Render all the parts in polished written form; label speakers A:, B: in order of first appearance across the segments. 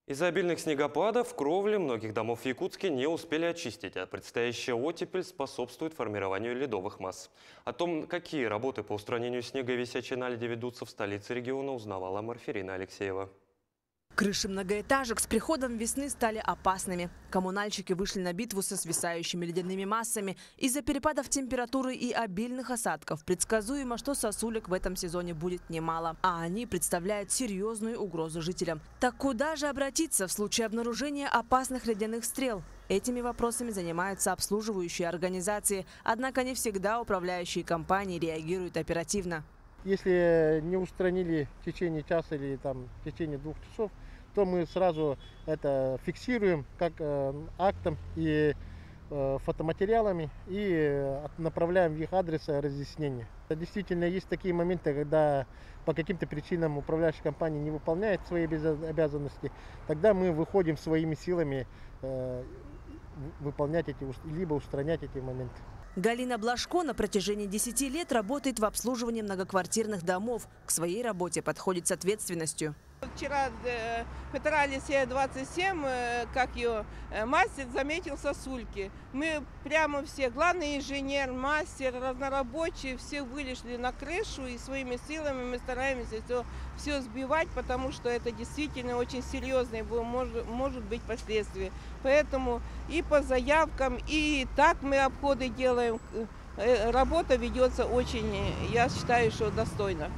A: Из-за обильных снегопадов кровли многих домов в Якутске не успели очистить, а предстоящая оттепель способствует формированию ледовых масс. О том, какие работы по устранению снега и висячей наледи ведутся в столице региона, узнавала Марфирина Алексеева.
B: Крыши многоэтажек с приходом весны стали опасными. Коммунальщики вышли на битву со свисающими ледяными массами. Из-за перепадов температуры и обильных осадков предсказуемо, что сосулек в этом сезоне будет немало. А они представляют серьезную угрозу жителям. Так куда же обратиться в случае обнаружения опасных ледяных стрел? Этими вопросами занимаются обслуживающие организации. Однако не всегда управляющие компании реагируют оперативно.
C: Если не устранили в течение часа или в течение 2 часов, то мы сразу это фиксируем как актом и фотоматериалами и направляем в их адрес разъяснения. Действительно, есть такие моменты, когда по каким-то причинам управляющая компания не выполняет свои обязанности, тогда мы выходим своими силами выполнять либо устранять эти моменты.
B: Галина Блажко на протяжении 10 лет работает в обслуживании многоквартирных домов. К своей работе подходит с ответственностью.
D: Вчера Петрали 27, мастер заметил сосульки. Мы прямо все, главный инженер, мастер, разнорабочие, все вылезли на крышу и своими силами мы стараемся все сбивать, потому что это действительно очень серьезные может быть последствия. Поэтому и по заявкам, и так мы обходы делаем. Работа ведется очень, я считаю, что достойно.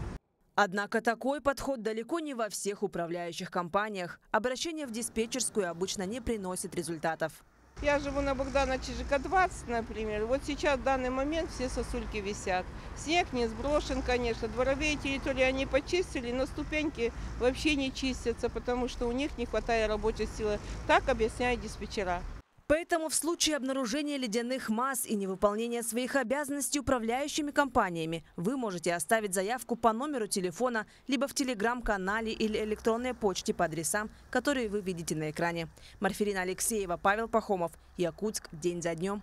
B: Однако такой подход далеко не во всех управляющих компаниях. Обращение в диспетчерскую обычно не приносит результатов.
D: Я живу на Богдана Чижика 20, например. Вот сейчас в данный момент все сосульки висят. Снег не сброшен, конечно. Дворовые территории они почистили, но ступеньки вообще не чистятся, потому что у них не хватает рабочей силы. Так объясняют диспетчера.
B: Поэтому в случае обнаружения ледяных масс и невыполнения своих обязанностей управляющими компаниями вы можете оставить заявку по номеру телефона, либо в телеграм-канале или электронной почте по адресам, которые вы видите на экране. Марфирина Алексеева, Павел Пахомов. Якутск. День за днем.